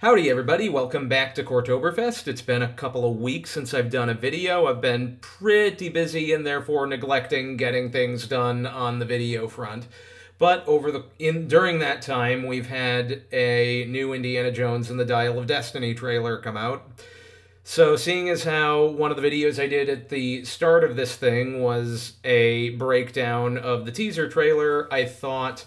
Howdy everybody, welcome back to Cortoberfest. It's been a couple of weeks since I've done a video. I've been pretty busy and therefore neglecting getting things done on the video front. But during that time, we've had a new Indiana Jones and the Dial of Destiny trailer come out. So seeing as how one of the videos I did at the start of this thing was a breakdown of the teaser trailer, I thought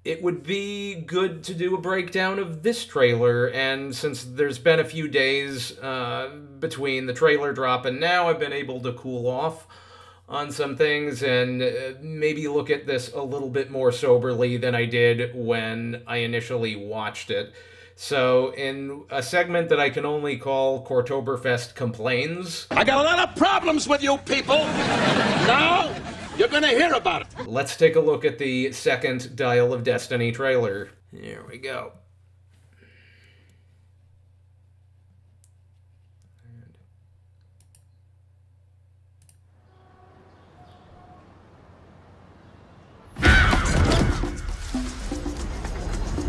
it would be good to do a breakdown of this trailer, and since there's been a few days between the trailer drop and now, I've been able to cool off on some things and maybe look at this a little bit more soberly than I did when I initially watched it. So, in a segment that I can only call Cortoberfest Complains, I got a lot of problems with you people! Now, you're gonna hear about it! Let's take a look at the second Dial of Destiny trailer. Here we go.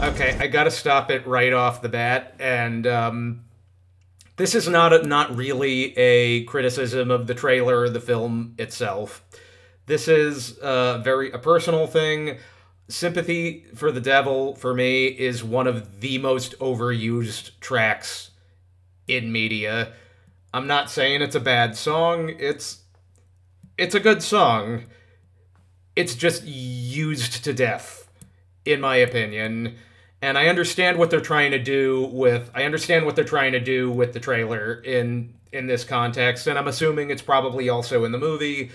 Okay, I gotta stop it right off the bat, and this is not really a criticism of the trailer or the film itself. This is a personal thing. Sympathy for the Devil, for me, is one of the most overused tracks in media. I'm not saying it's a bad song. It's a good song. It's just used to death, in my opinion. And I understand what they're trying to do with the trailer in this context, and I'm assuming it's probably also in the movie.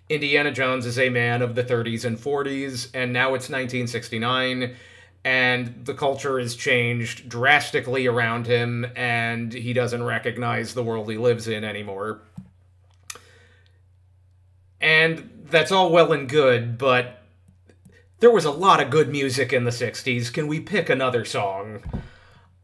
Indiana Jones is a man of the 30s and 40s, and now it's 1969, and the culture has changed drastically around him, and he doesn't recognize the world he lives in anymore. And that's all well and good, but there was a lot of good music in the 60s. Can we pick another song?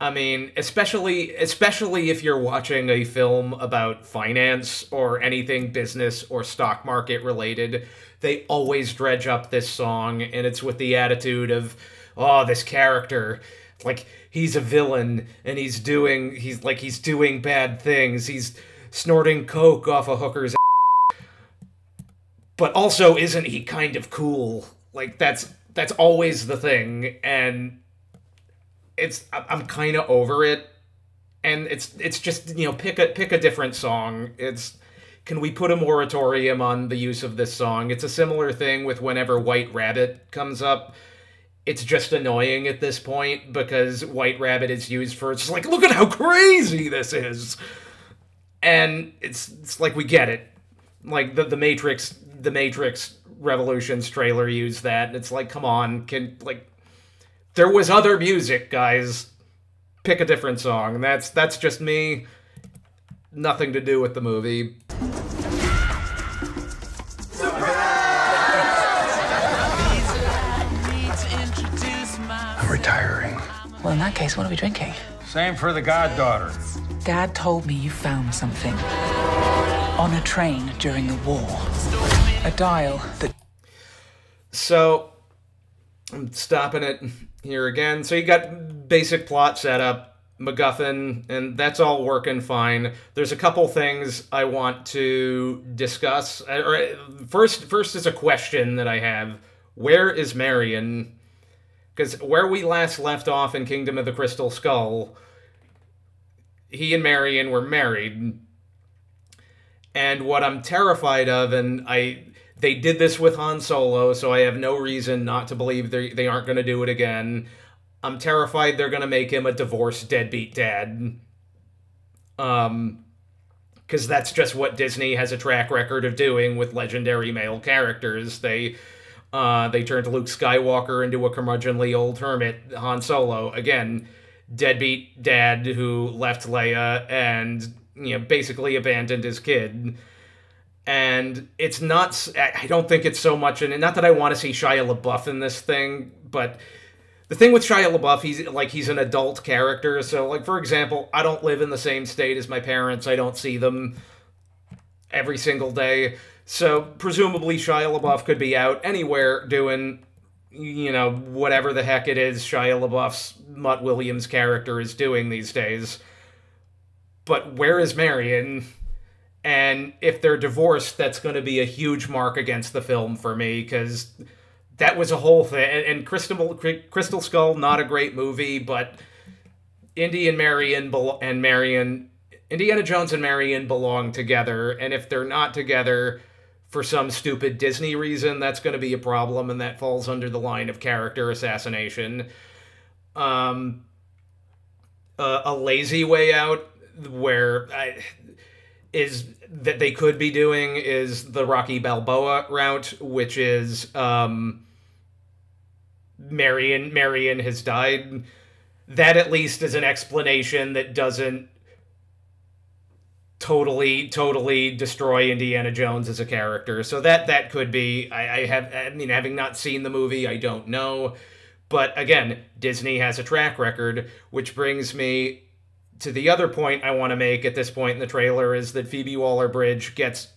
I mean, especially if you're watching a film about finance or anything business or stock market related, they always dredge up this song, and it's with the attitude of, oh, this character, like, he's a villain, and he's doing bad things. He's snorting coke off a hooker's ass. But also, isn't he kind of cool? Like, that's always the thing, and I'm kind of over it, and it's just, you know, pick a different song. Can we put a moratorium on the use of this song? It's a similar thing with whenever White Rabbit comes up. It's just annoying at this point, because White Rabbit is used for, it's like, look at how crazy this is! And it's like, we get it. Like, the Matrix Revolutions trailer used that, and it's like, come on, there was other music, guys. Pick a different song. That's just me. Nothing to do with the movie. I'm retiring. Well, in that case, what are we drinking? Same for the goddaughter. Dad told me you found something on a train during the war. A dial that... So, I'm stopping it here again. So you got basic plot setup, MacGuffin, and that's all working fine. There's a couple things I want to discuss. First is a question that I have. Where is Marion? Because where we last left off in Kingdom of the Crystal Skull, he and Marion were married. And what I'm terrified of, and they did this with Han Solo, so I have no reason not to believe they aren't going to do it again. I'm terrified they're going to make him a divorced deadbeat dad. Because that's just what Disney has a track record of doing with legendary male characters. They turned Luke Skywalker into a curmudgeonly old hermit. Han Solo, again, deadbeat dad who left Leia and, you know, basically abandoned his kid. And it's not, I don't think it's so much, and not that I want to see Shia LaBeouf in this thing, but the thing with Shia LaBeouf, he's an adult character, so, like, for example, I don't live in the same state as my parents, I don't see them every single day, so presumably Shia LaBeouf could be out anywhere doing you know, whatever the heck it is Shia LaBeouf's Mutt Williams character is doing these days. But where is Marion? And if they're divorced, that's going to be a huge mark against the film for me, because that was a whole thing. And Crystal Skull, not a great movie, but Indiana Jones and Marion belong together, and if they're not together for some stupid Disney reason, that's going to be a problem, and that falls under the line of character assassination. A lazy way out is that they could be doing is the Rocky Balboa route, which is Marion has died. That at least is an explanation that doesn't totally destroy Indiana Jones as a character. So that could be. I mean, having not seen the movie, I don't know. But again, Disney has a track record, which brings me to the other point I want to make at this point in the trailer, is that Phoebe Waller-Bridge gets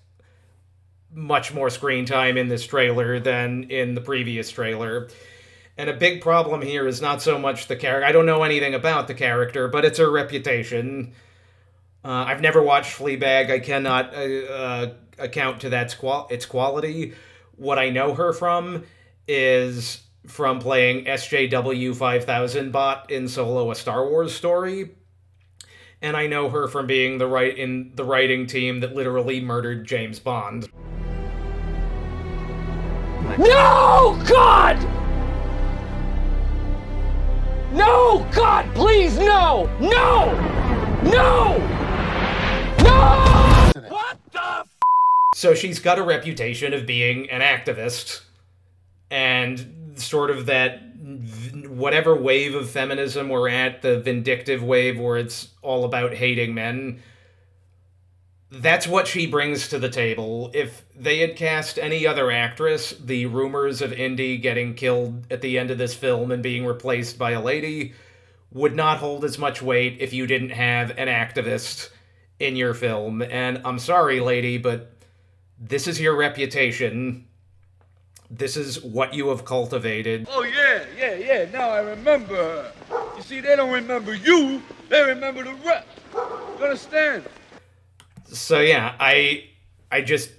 much more screen time in this trailer than in the previous trailer. And a big problem here is not so much the character. I don't know anything about the character, but it's her reputation. I've never watched Fleabag. I cannot account to its quality. What I know her from is from playing SJW 5000 bot in Solo: A Star Wars Story. And I know her from being in the writing team that literally murdered James Bond. No, God! No, God, please, no! No! No! No! What the f? So she's got a reputation of being an activist, and sort of that whatever wave of feminism we're at, the vindictive wave where it's all about hating men, that's what she brings to the table. If they had cast any other actress, the rumors of Indy getting killed at the end of this film and being replaced by a lady would not hold as much weight if you didn't have an activist in your film. And I'm sorry, lady, but this is your reputation. This is what you have cultivated. Oh, yeah. Now I remember her. You see, they don't remember you. They remember the rep. You understand? So, yeah, I just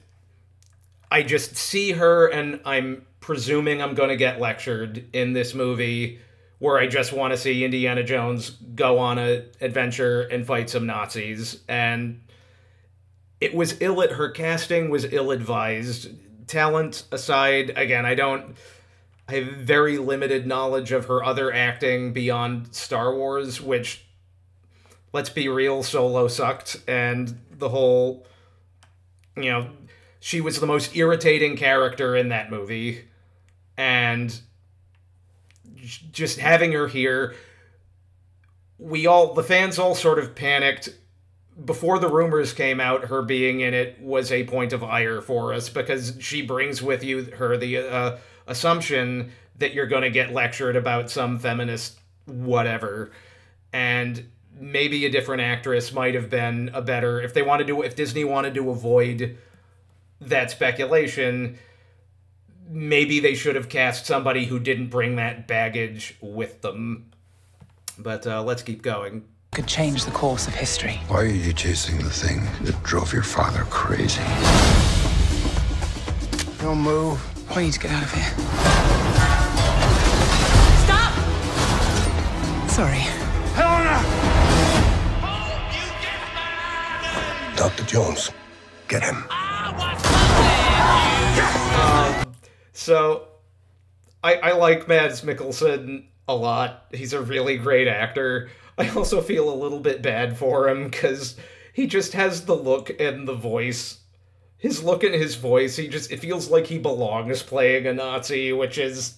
see her, and I'm presuming I'm going to get lectured in this movie, where I just want to see Indiana Jones go on an adventure and fight some Nazis. And her casting was ill-advised. Talent aside, again, I have very limited knowledge of her other acting beyond Star Wars, which, let's be real, Solo sucked, and the whole, you know, she was the most irritating character in that movie, and just having her here, the fans all sort of panicked. Before the rumors came out, her being in it was a point of ire for us, because she brings with her the assumption that you're going to get lectured about some feminist whatever. And maybe a different actress might have been a better... If Disney wanted to avoid that speculation, maybe they should have cast somebody who didn't bring that baggage with them. But let's keep going. Could change the course of history. Why are you chasing the thing that drove your father crazy? Don't move. We need to get out of here. Stop! Sorry. Helena! Dr. Jones, get him. So, I like Mads Mikkelsen a lot. He's a really great actor. I also feel a little bit bad for him, because he just has the look and the voice. His look and his voice, it feels like he belongs playing a Nazi, which is,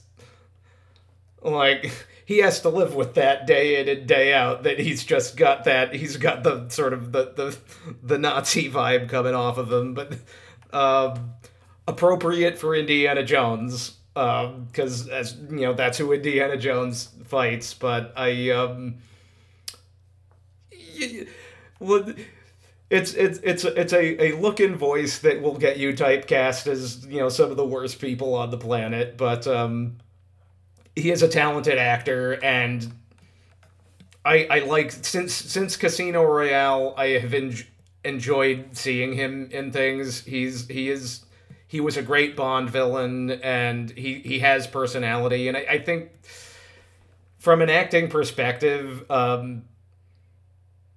like, he has to live with that day in and day out, that he's got the sort of the Nazi vibe coming off of him, but appropriate for Indiana Jones, because, as you know, that's who Indiana Jones fights, but it's a look and voice that will get you typecast as, you know, some of the worst people on the planet, but he is a talented actor, and I like since Casino Royale, I have enjoyed seeing him in things. He was a great Bond villain, and he has personality, and I think from an acting perspective,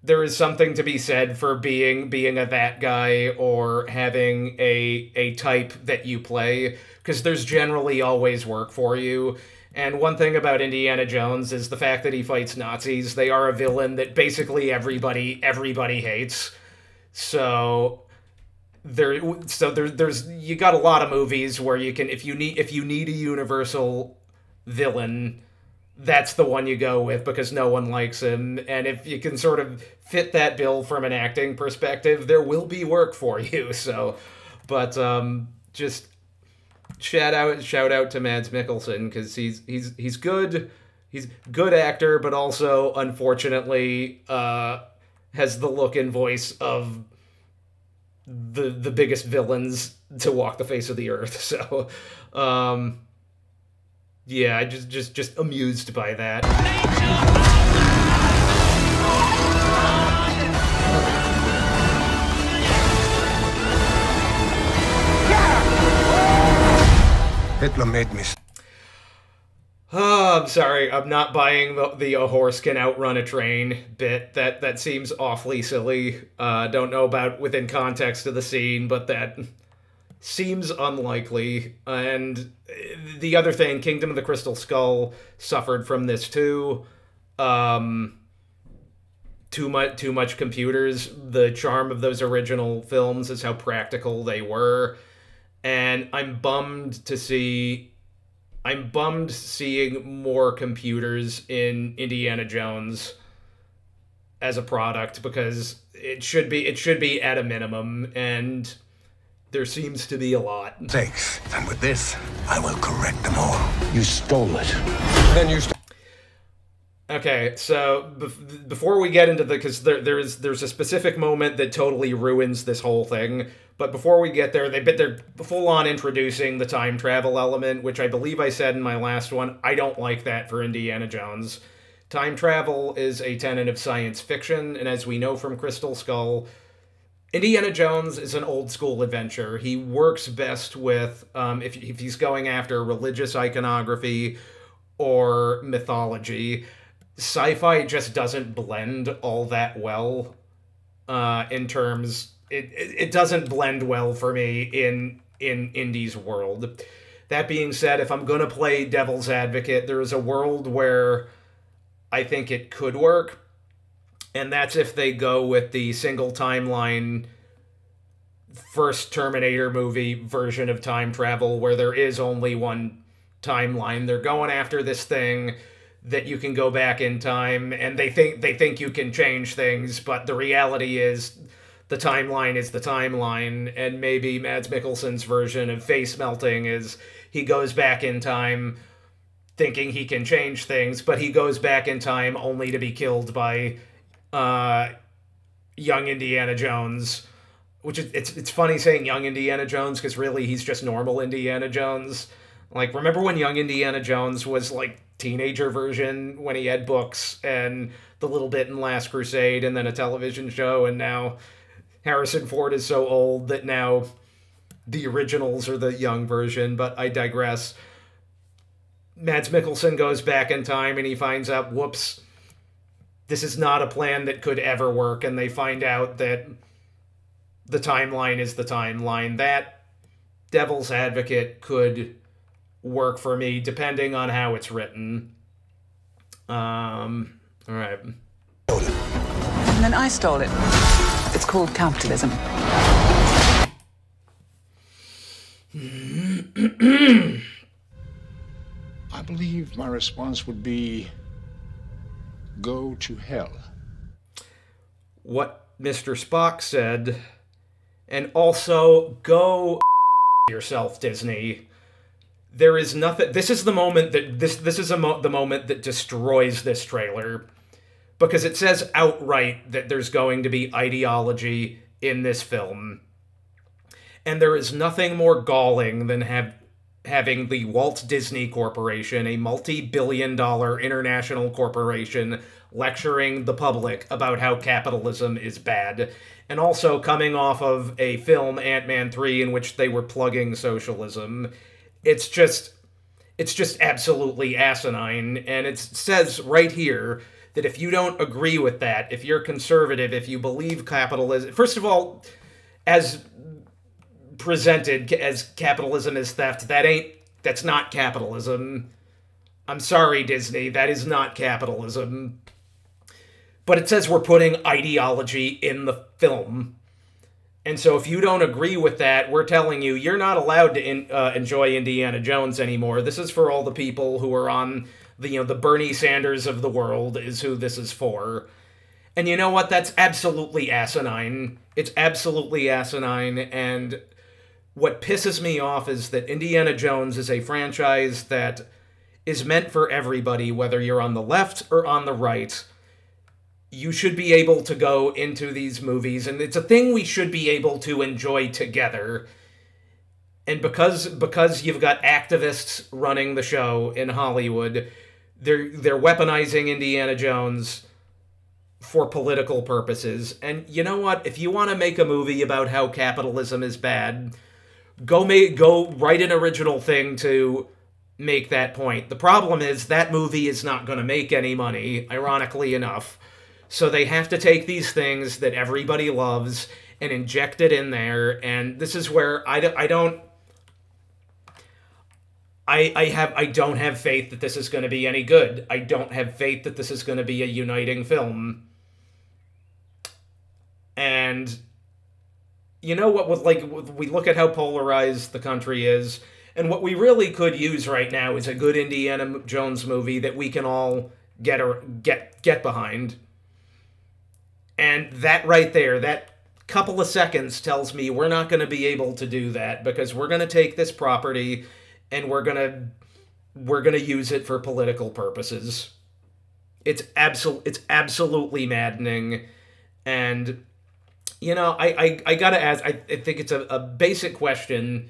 there is something to be said for being a that guy or having a type that you play, because there's generally always work for you. And one thing about Indiana Jones is the fact that he fights Nazis. They are a villain that basically everybody hates. So there's you got a lot of movies where you can, if you need a universal villain, that's the one you go with because no one likes him. And if you can sort of fit that bill from an acting perspective, there will be work for you. So, but just shout out to Mads Mikkelsen, because he's good. He's a good actor, but also unfortunately has the look and voice of the biggest villains to walk the face of the earth. So yeah, I just amused by that. Hitler made me. Oh, I'm sorry. I'm not buying the a horse can outrun a train bit. That seems awfully silly. Don't know about within context of the scene, but that seems unlikely. And the other thing, Kingdom of the Crystal Skull suffered from this too. Too much computers. The charm of those original films is how practical they were. And I'm bummed seeing more computers in Indiana Jones as a product, because it should be at a minimum, and there seems to be a lot. Thanks. And with this, I will correct them all. You stole it. Then you Okay, so before we get into because there's a specific moment that totally ruins this whole thing. But before we get there, they're full on introducing the time travel element, which I believe I said in my last one. I don't like that for Indiana Jones. Time travel is a tenet of science fiction, and as we know from Crystal Skull, Indiana Jones is an old school adventure. He works best with if he's going after religious iconography or mythology. Sci-fi just doesn't blend all that well in terms. It doesn't blend well for me in Indy's world. That being said, if I'm gonna play devil's advocate, there is a world where I think it could work, and that's if they go with the single timeline first Terminator movie version of time travel, where there is only one timeline. They're going after this thing that you can go back in time, and they think you can change things, but the reality is the timeline is the timeline. And maybe Mads Mikkelsen's version of face melting is he goes back in time thinking he can change things, but he goes back in time only to be killed by young Indiana Jones, which is, it's funny saying young Indiana Jones, because really he's just normal Indiana Jones. Like, remember when young Indiana Jones was like teenager version, when he had books and the little bit in Last Crusade and then a television show, and now Harrison Ford is so old that now the originals are the young version. But I digress. Mads Mikkelsen goes back in time and he finds out, whoops, this is not a plan that could ever work, and they find out that the timeline is the timeline. That devil's advocate could work for me, depending on how it's written. All right. And then I stole it. It's called capitalism. I believe my response would be, go to hell. What Mr. Spock said, and also go yourself, Disney. There is nothing. This is the moment that this is the moment that destroys this trailer, because it says outright that there's going to be ideology in this film, and there is nothing more galling than have having the Walt Disney Corporation, a multi-billion-dollar international corporation, lecturing the public about how capitalism is bad, and also coming off of a film, Ant-Man 3, in which they were plugging socialism. It's just absolutely asinine, and it says right here that if you don't agree with that, if you're conservative, if you believe capitalism... First of all, as presented as capitalism is theft, that's not capitalism. I'm sorry, Disney, that is not capitalism. But it says we're putting ideology in the film. And so if you don't agree with that, we're telling you you're not allowed to enjoy Indiana Jones anymore. This is for all the people who are on the Bernie Sanders of the world is who this is for. And you know what? That's absolutely asinine. It's absolutely asinine, and what pisses me off is that Indiana Jones is a franchise that is meant for everybody, whether you're on the left or on the right. You should be able to go into these movies, and it's a thing we should be able to enjoy together. And because you've got activists running the show in Hollywood, they're weaponizing Indiana Jones for political purposes. And you know what? If you want to make a movie about how capitalism is bad, go write an original thing to make that point. The problem is that movie is not going to make any money, ironically enough. So they have to take these things that everybody loves and inject it in there, and this is where I don't have faith that this is going to be any good. I don't have faith that this is going to be a uniting film. And you know what? We look at how polarized the country is, and what we really could use right now is a good Indiana Jones movie that we can all get behind. And that right there, that couple of seconds tells me we're not going to be able to do that, because we're going to take this property and we're going to use it for political purposes. It's absolutely maddening. And you know, I got to ask, I think it's a basic question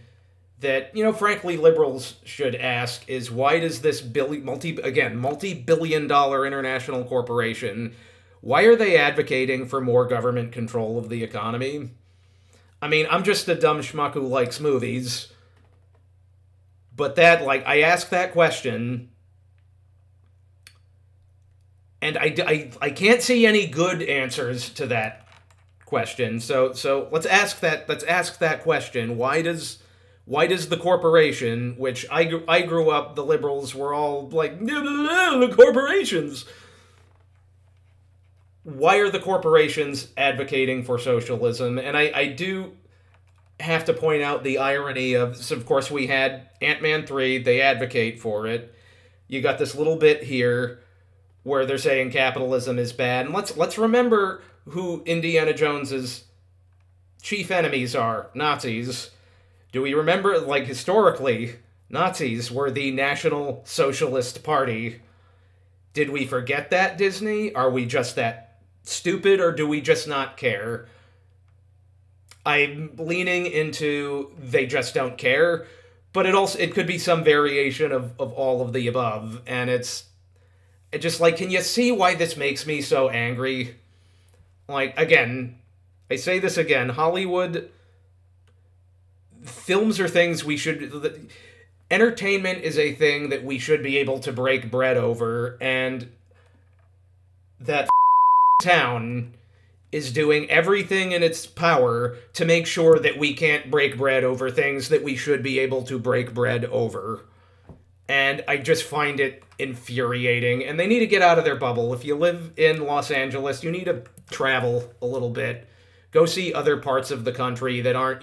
that, you know, frankly liberals should ask, is why does this multi-billion-dollar international corporation, why are they advocating for more government control of the economy? I mean, I'm just a dumb schmuck who likes movies. But I ask that question, and I can't see any good answers to that question. So let's ask that question. Why does the corporation, which I grew up, the liberals were all like, the corporations. Why are the corporations advocating for socialism? And I do have to point out the irony of course, we had Ant-Man 3, they advocate for it. You got this little bit here where they're saying capitalism is bad. And let's remember who Indiana Jones's chief enemies are. Nazis. Do we remember, historically, Nazis were the National Socialist Party. Did we forget that, Disney? Are we just that stupid, or do we just not care? I'm leaning into they just don't care, but it could be some variation of all of the above, and it just can you see why this makes me so angry? Again, I say this again, Hollywood films are things we should... Entertainment is a thing that we should be able to break bread over, and that town is doing everything in its power to make sure that we can't break bread over things that we should be able to break bread over. And I just find it infuriating, and they need to get out of their bubble. If you live in Los Angeles, you need to travel a little bit. Go see other parts of the country that aren't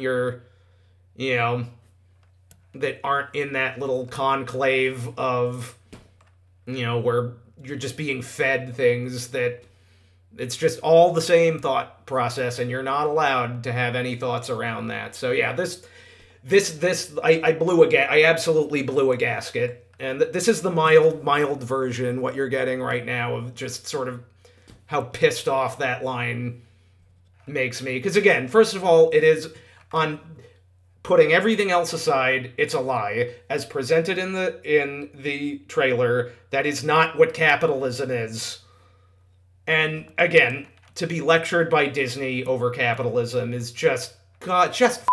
that aren't in that little conclave of, where you're just being fed things that it's just all the same thought process, and you're not allowed to have any thoughts around that. So yeah, I absolutely blew a gasket, and this is the mild version, what you're getting right now, of just sort of how pissed off that line makes me. Because again, first of all, it is on putting everything else aside, it's a lie. As presented in the trailer, that is not what capitalism is. And again, to be lectured by Disney over capitalism is just, God, just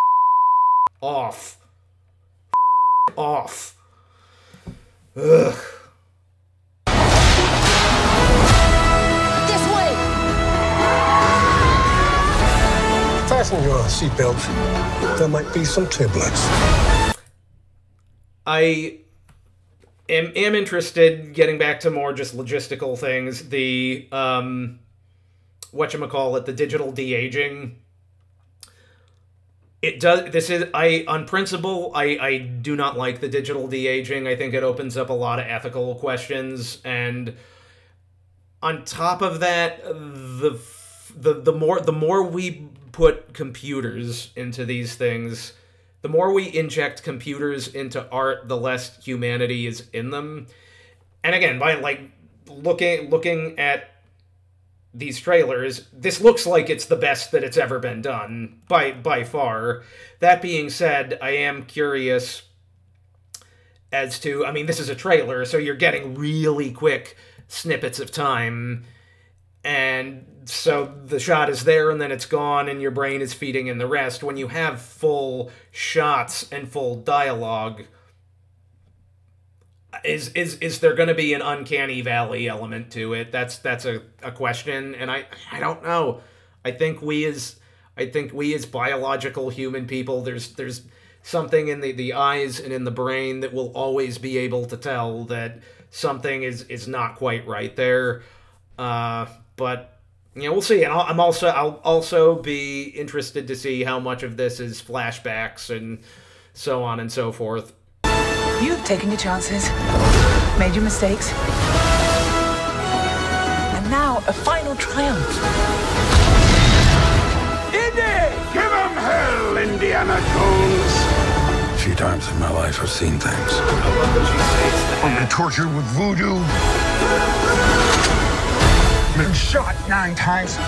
off. Off. Ugh. This way! Fasten your seatbelt. There might be some turbulence. I am interested, getting back to more just logistical things, the, whatchamacallit, the digital de-aging. It does, this is, on principle, I do not like the digital de-aging. I think it opens up a lot of ethical questions, and on top of that, the more we put computers into these things, the more we inject computers into art, the less humanity is in them. And again, by like looking at these trailers, this looks like it's the best that it's ever been done, by far. That being said, I am curious as to, I mean, this is a trailer, so you're getting really quick snippets of time, and so the shot is there and then it's gone and your brain is feeding in the rest. When you have full shots and full dialogue, is there going to be an uncanny valley element to it? That's a question, and I don't know. I think we as biological human people, there's something in the eyes and in the brain that will always be able to tell that something is not quite right there. But you know, we'll see. And I'll also be interested to see how much of this is flashbacks and so on and so forth. You've taken your chances, made your mistakes, and now a final triumph. Indy! Give him hell, Indiana Jones! A few times in my life, I've seen things. I love that she says that. I've been tortured with voodoo. Been shot 9 times,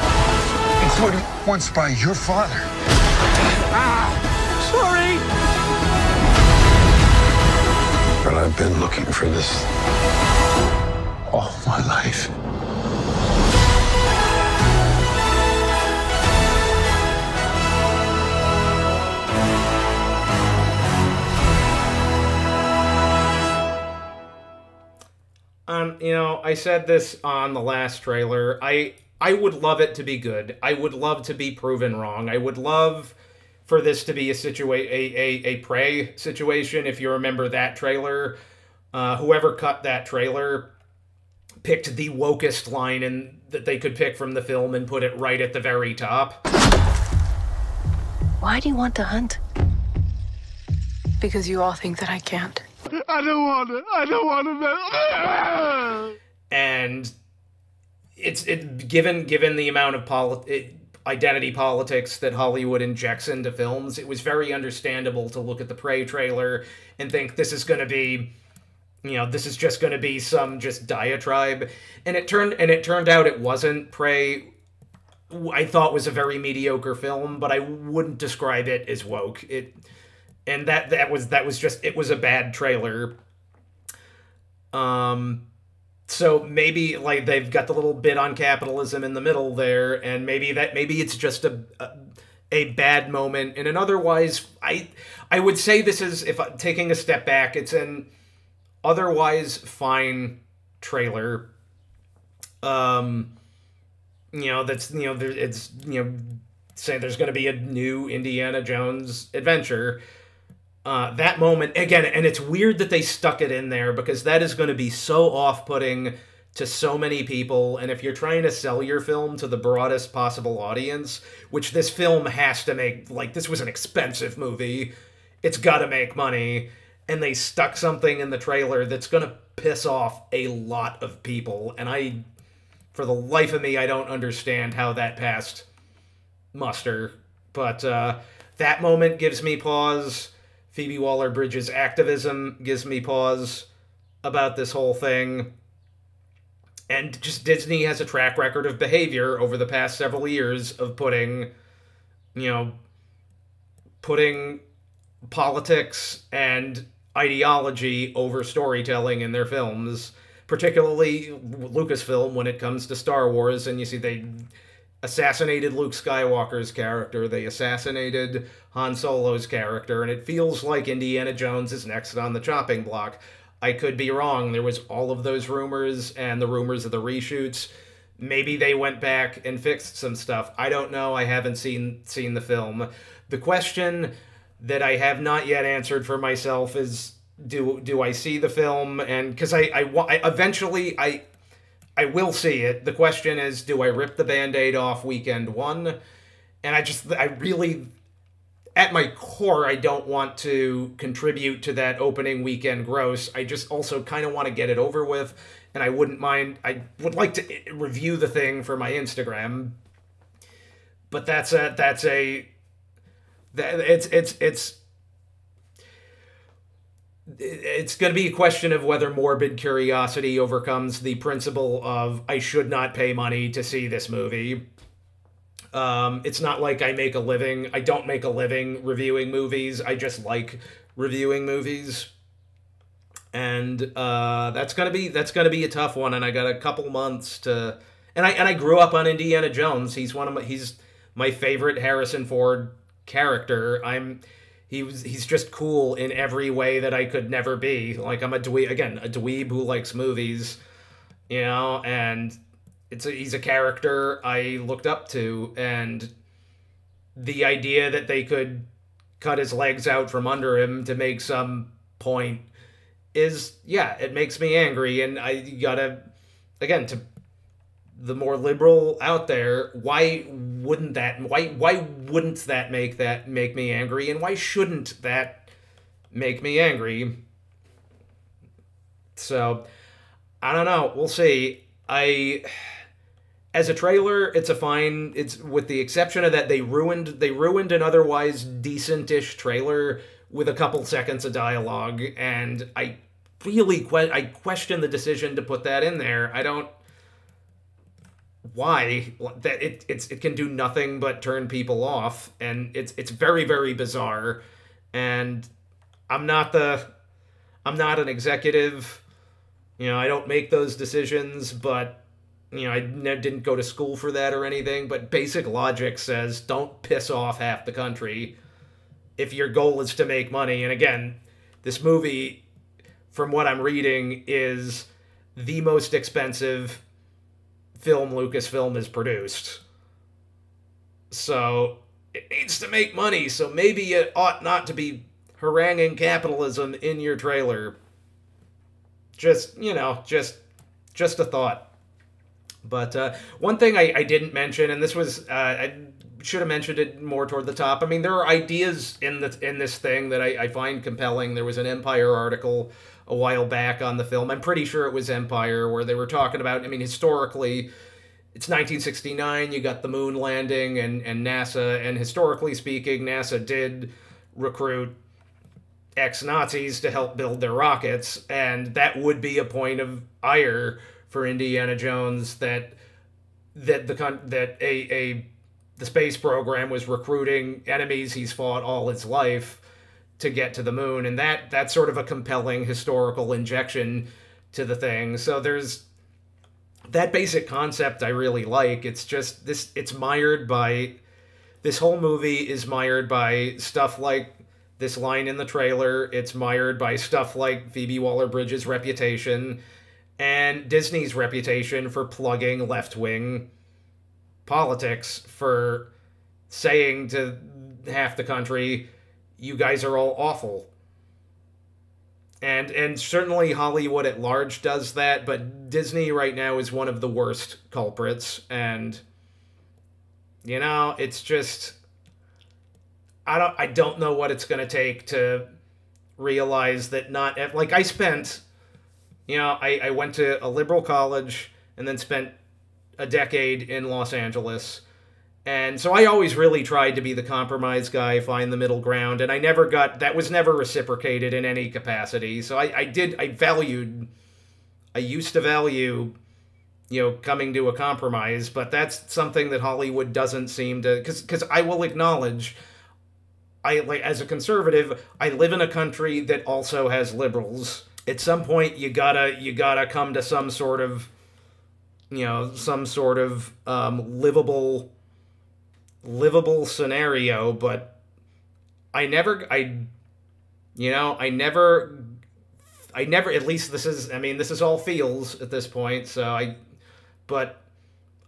including once by your father. Sorry! But I've been looking for this all my life. You know, I said this on the last trailer. I would love it to be good. I would love to be proven wrong. I would love for this to be a Prey situation. If you remember that trailer, whoever cut that trailer picked the wokest line that they could pick from the film and put it right at the very top. Why do you want to hunt? Because you all think that I can't. I don't want to. And it's given the amount of identity politics that Hollywood injects into films, it was very understandable to look at the Prey trailer and think this is going to be, you know, this is just going to be some just diatribe, and it turned out it wasn't. Prey, I thought, was a very mediocre film, but I wouldn't describe it as woke. And that was just, it was a bad trailer. So maybe like they've got the little bit on capitalism in the middle there, and maybe it's just a bad moment in an otherwise, I would say this is, if I'm taking a step back, it's an otherwise fine trailer. You know, that's, you know, it's, you know, saying there's going to be a new Indiana Jones adventure. That moment, again, and it's weird that they stuck it in there, because that is going to be so off-putting to so many people, and if you're trying to sell your film to the broadest possible audience, which this film has to make, like, this was an expensive movie, it's got to make money, and they stuck something in the trailer that's going to piss off a lot of people, and for the life of me, I don't understand how that passed muster, but that moment gives me pause. Phoebe Waller-Bridge's activism gives me pause about this whole thing. And just Disney has a track record of behavior over the past several years of putting politics and ideology over storytelling in their films, particularly Lucasfilm when it comes to Star Wars. And you see they assassinated Luke Skywalker's character, they assassinated Han Solo's character, and it feels like Indiana Jones is next on the chopping block. I could be wrong. There was all of those rumors and the rumors of the reshoots. Maybe they went back and fixed some stuff. I don't know. I haven't seen the film. The question that I have not yet answered for myself is, do I see the film? And because I eventually will see it. The question is, do I rip the Band-Aid off weekend one? And I really, at my core, I don't want to contribute to that opening weekend gross. I just also kind of want to get it over with, and I wouldn't mind. I would like to review the thing for my Instagram, but it's going to be a question of whether morbid curiosity overcomes the principle of I should not pay money to see this movie. It's not like I don't make a living reviewing movies. I just like reviewing movies. And that's gonna be a tough one, and I got a couple months to, and I grew up on Indiana Jones. He's my favorite Harrison Ford character. He's just cool in every way that I could never be. Like, I'm a dweeb who likes movies, and he's a character I looked up to, and the idea that they could cut his legs out from under him to make some point it makes me angry. And I gotta, again, to the more liberal out there, why wouldn't that make me angry, and why shouldn't that make me angry? So I don't know, we'll see. As a trailer, it's with the exception of that they ruined an otherwise decent-ish trailer with a couple seconds of dialogue, and I question the decision to put that in there. I don't, why? That it can do nothing but turn people off, and it's very, very bizarre. And I'm not an executive, I don't make those decisions, but I didn't go to school for that or anything, but basic logic says don't piss off half the country if your goal is to make money. And again, this movie, from what I'm reading, is the most expensive film Lucasfilm has produced. So it needs to make money, so maybe it ought not to be haranguing capitalism in your trailer. Just a thought. But one thing I didn't mention, and this was, I should have mentioned it more toward the top. I mean, there are ideas in this thing that I find compelling. There was an Empire article a while back on the film. I'm pretty sure it was Empire, where they were talking about, historically, it's 1969, you got the moon landing and NASA, and historically speaking, NASA did recruit ex-Nazis to help build their rockets, and that would be a point of ire for Indiana Jones that the space program was recruiting enemies he's fought all his life to get to the moon, and that's sort of a compelling historical injection to the thing. So there's that basic concept I really like. It's just this whole movie is mired by stuff like this line in the trailer. It's mired by stuff like Phoebe Waller-Bridge's reputation and Disney's reputation for plugging left-wing politics, for saying to half the country, you guys are all awful. And certainly Hollywood at large does that, but Disney right now is one of the worst culprits, and it's just, I don't know what it's going to take to realize that I spent, I went to a liberal college and then spent a decade in Los Angeles. And so I always really tried to be the compromise guy, find the middle ground, and that was never reciprocated in any capacity. So I used to value, coming to a compromise, but that's something that Hollywood doesn't seem to, because I will acknowledge, as a conservative, I live in a country that also has liberals. At some point, you gotta come to some sort of, livable scenario. But I never, at least this is all feels at this point. But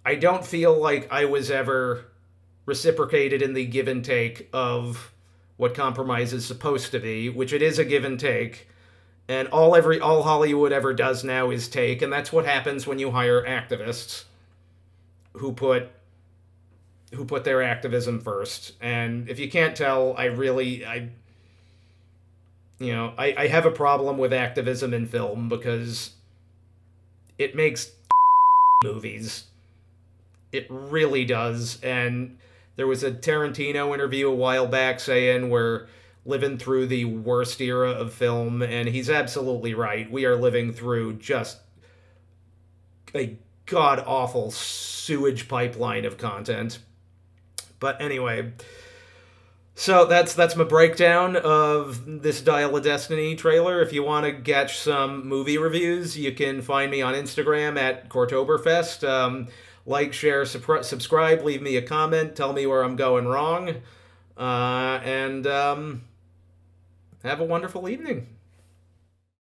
I don't feel like I was ever reciprocated in the give and take of what compromise is supposed to be, which it is a give and take. And all Hollywood ever does now is take, and that's what happens when you hire activists who put their activism first. And if you can't tell, I have a problem with activism in film because it makes movies. It really does. And there was a Tarantino interview a while back saying we're living through the worst era of film, and he's absolutely right. We are living through just a god-awful sewage pipeline of content. But anyway, so that's my breakdown of this Dial of Destiny trailer. If you want to catch some movie reviews, you can find me on Instagram at Cortoberfest. Like, share, subscribe, leave me a comment, tell me where I'm going wrong, and have a wonderful evening.